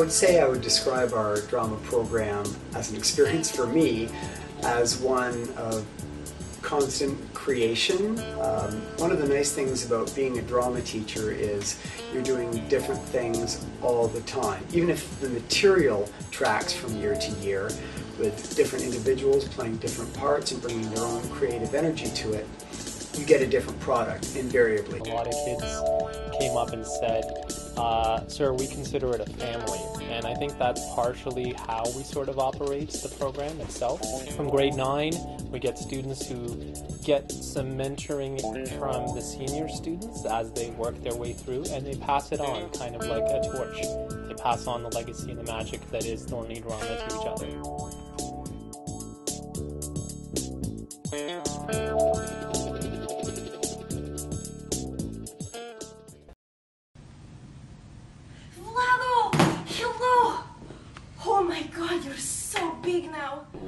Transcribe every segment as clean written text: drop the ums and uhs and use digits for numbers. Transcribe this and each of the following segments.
would say I would describe our drama program as an experience for me as one of constant creation. One of the nice things about being a drama teacher is you're doing different things all the time. Even if the material tracks from year to year with different individuals playing different parts and bringing their own creative energy to it, you get a different product invariably. A lot of kids came up and said, sir, we consider it a family. And I think that's partially how we sort of operates the program itself. From grade 9, we get students who get some mentoring from the senior students as they work their way through, and they pass it on, kind of like a torch. They pass on the legacy and the magic that is Thornlea drama to each other.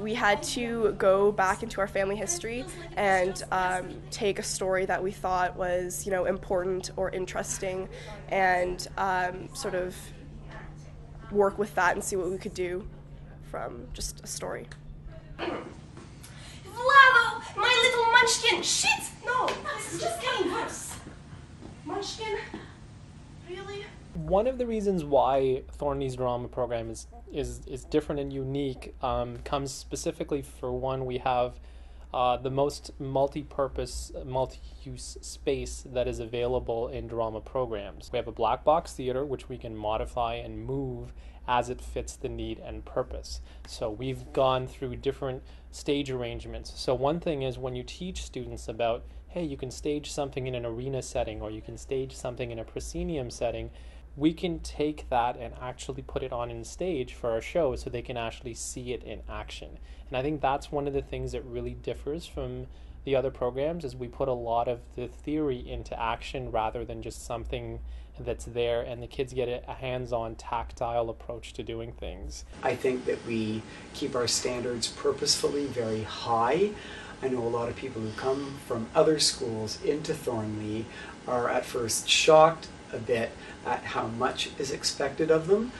We had to go back into our family history and take a story that we thought was, important or interesting, and sort of work with that and see what we could do from just a story. Vlado, my little munchkin! Shit! No, this is just getting worse. Munchkin? Really? One of the reasons why Thornlea's drama program is different and unique comes specifically for one, we have the most multi-purpose, multi-use space that is available in drama programs. We have a black box theater which we can modify and move as it fits the need and purpose. So we've gone through different stage arrangements. So one thing is when you teach students about, hey, you can stage something in an arena setting or you can stage something in a proscenium setting, we can take that and actually put it on in stage for our show so they can actually see it in action. And I think that's one of the things that really differs from the other programs, is we put a lot of the theory into action rather than just something that's there, and the kids get a hands-on tactile approach to doing things. I think that we keep our standards purposefully very high. I know a lot of people who come from other schools into Thornlea are at first shocked a bit at how much is expected of them,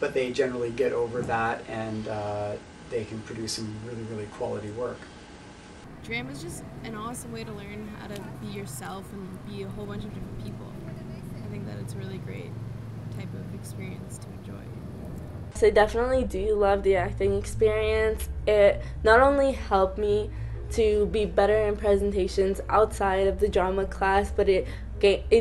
but they generally get over that, and they can produce some really, really quality work. Drama is just an awesome way to learn how to be yourself and be a whole bunch of different people. I think that it's a really great type of experience to enjoy. So I definitely do love the acting experience. It not only helped me to be better in presentations outside of the drama class, but it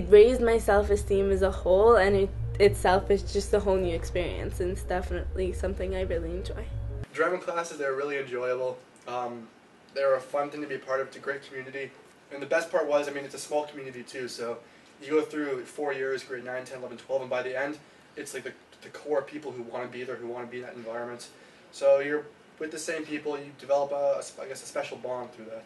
raised my self-esteem as a whole, and it itself is just a whole new experience, and it's definitely something I really enjoy. Drama classes, they're really enjoyable. They're a fun thing to be a part of. It's a great community. And the best part was, it's a small community too, so you go through 4 years, grade 9, 10, 11, 12, and by the end, it's like the core people who want to be there, who want to be in that environment. So you're with the same people, you develop a special bond through that.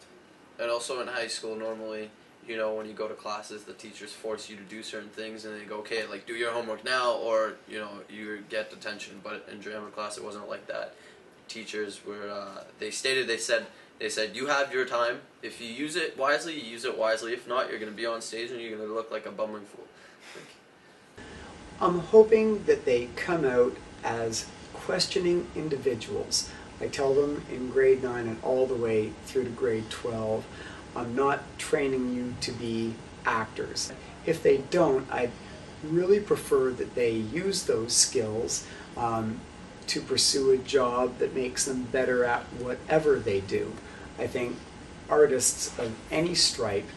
And also in high school, normally, when you go to classes, the teachers force you to do certain things, and they go, okay, like, do your homework now, or, you get detention. But in drama class, it wasn't like that. Teachers were, they said, you have your time. If you use it wisely, you use it wisely. If not, you're going to be on stage and you're going to look like a bumbling fool. I'm hoping that they come out as questioning individuals. I tell them in grade 9 and all the way through to grade 12, I'm not training you to be actors. If they don't, I really prefer that they use those skills to pursue a job that makes them better at whatever they do. I think artists of any stripe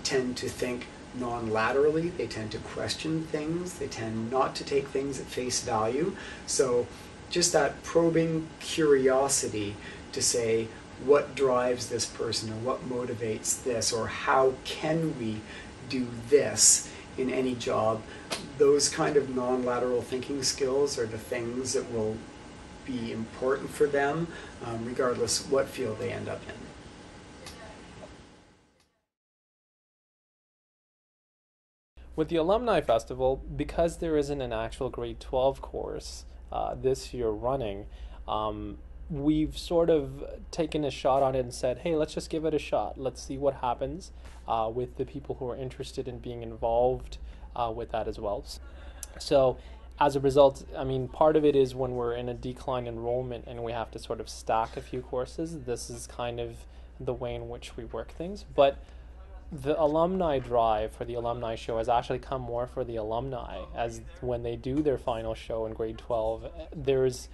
tend to think non-laterally, they tend to question things, they tend not to take things at face value. So just that probing curiosity to say, what drives this person, or what motivates this, or how can we do this in any job, those kind of non-lateral thinking skills are the things that will be important for them, regardless what field they end up in. With the Alumni Festival, because there isn't an actual grade 12 course this year running, we've sort of taken a shot on it and said, hey, let's just give it a shot. Let's see what happens with the people who are interested in being involved with that as well. So as a result, I mean, part of it is when we're in a decline enrollment and we have to sort of stack a few courses, this is kind of the way in which we work things. But the alumni drive for the alumni show has actually come more for the alumni, as when they do their final show in grade 12, there's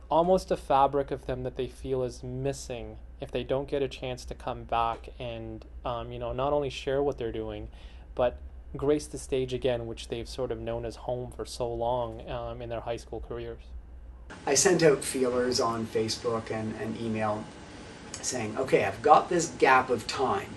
almost a fabric of them that they feel is missing if they don't get a chance to come back and not only share what they're doing, but grace the stage again, which they've sort of known as home for so long in their high school careers. I sent out feelers on Facebook and email saying, okay, I've got this gap of time.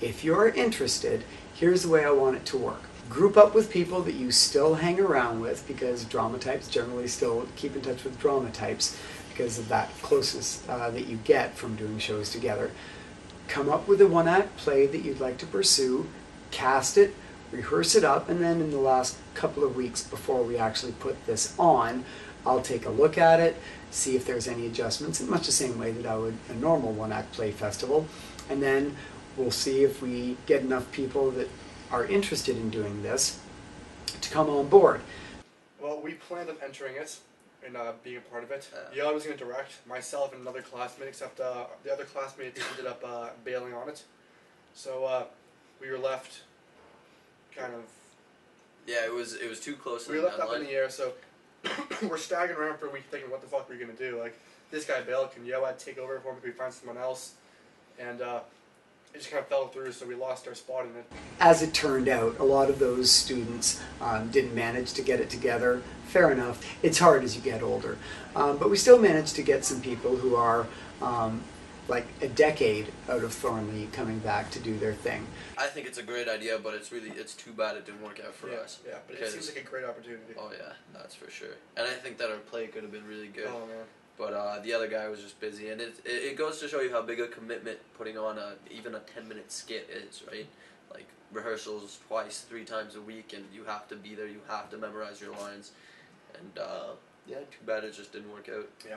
If you're interested, here's the way I want it to work. Group up with people that you still hang around with, because drama types generally still keep in touch with drama types because of that closeness that you get from doing shows together. Come up with a one-act play that you'd like to pursue, cast it, rehearse it up, and then in the last couple of weeks before we actually put this on, I'll take a look at it, see if there's any adjustments, in much the same way that I would a normal one-act play festival, and then we'll see if we get enough people that are interested in doing this to come on board. Well, we planned on entering it and being a part of it. I was going to direct, myself and another classmate, except the other classmates ended up bailing on it. So we were left kind of... Yeah, it was too close to we the were left deadline. up in the air, so we're staggering around for a week thinking, what the fuck are we going to do? Like, this guy bailed, can Yoad take over for him? Can we find someone else? And it just kind of fell through, so we lost our spot in it. As it turned out, a lot of those students didn't manage to get it together. Fair enough. It's hard as you get older. But we still managed to get some people who are like a decade out of Thornlea coming back to do their thing. I think it's a great idea, but it's too bad it didn't work out for us. Yeah, but it seems like a great opportunity. Oh yeah, that's for sure. And I think that our play could have been really good. Oh man. But the other guy was just busy, and it goes to show you how big a commitment putting on even a 10-minute skit is, right? Like rehearsals twice, 3 times a week, and you have to be there. You have to memorize your lines, and yeah, too bad it just didn't work out. Yeah.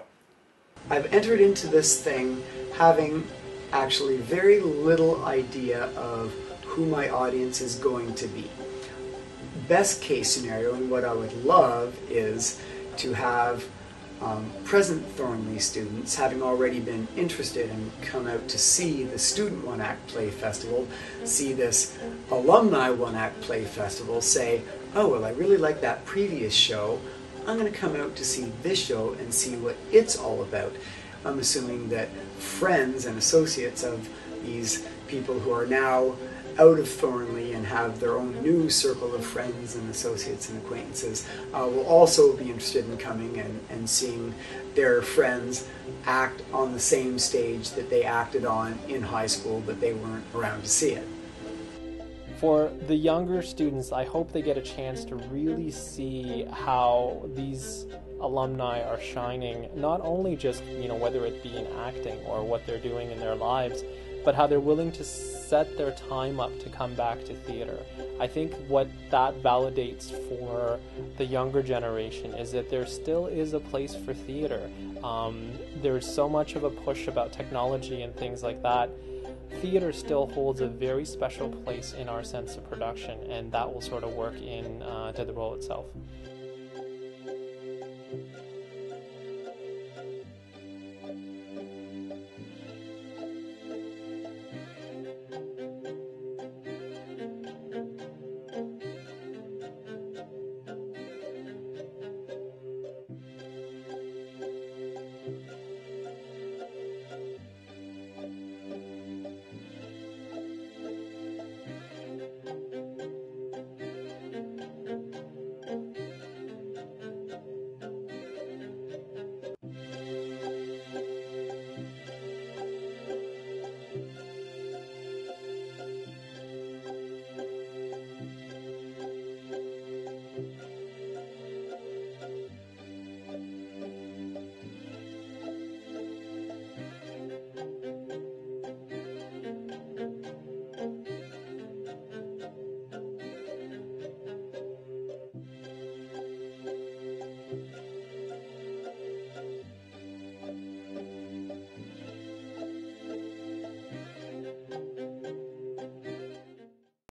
I've entered into this thing having actually very little idea of who my audience is going to be. Best case scenario, and what I would love, is to have present Thornlea students, having already been interested and come out to see the Student One Act Play Festival, see this Alumni One Act Play Festival, say, oh, well, I really like that previous show. I'm going to come out to see this show and see what it's all about. I'm assuming that friends and associates of these people who are now out of Thornlea and have their own new circle of friends and associates and acquaintances will also be interested in coming and seeing their friends act on the same stage that they acted on in high school, but they weren't around to see it. For the younger students, I hope they get a chance to really see how these alumni are shining, not only just, whether it be in acting or what they're doing in their lives, but how they're willing to set their time up to come back to theater. I think what that validates for the younger generation is that there still is a place for theater. There's so much of a push about technology and things like that. Theater still holds a very special place in our sense of production, and that will sort of work in to the role itself.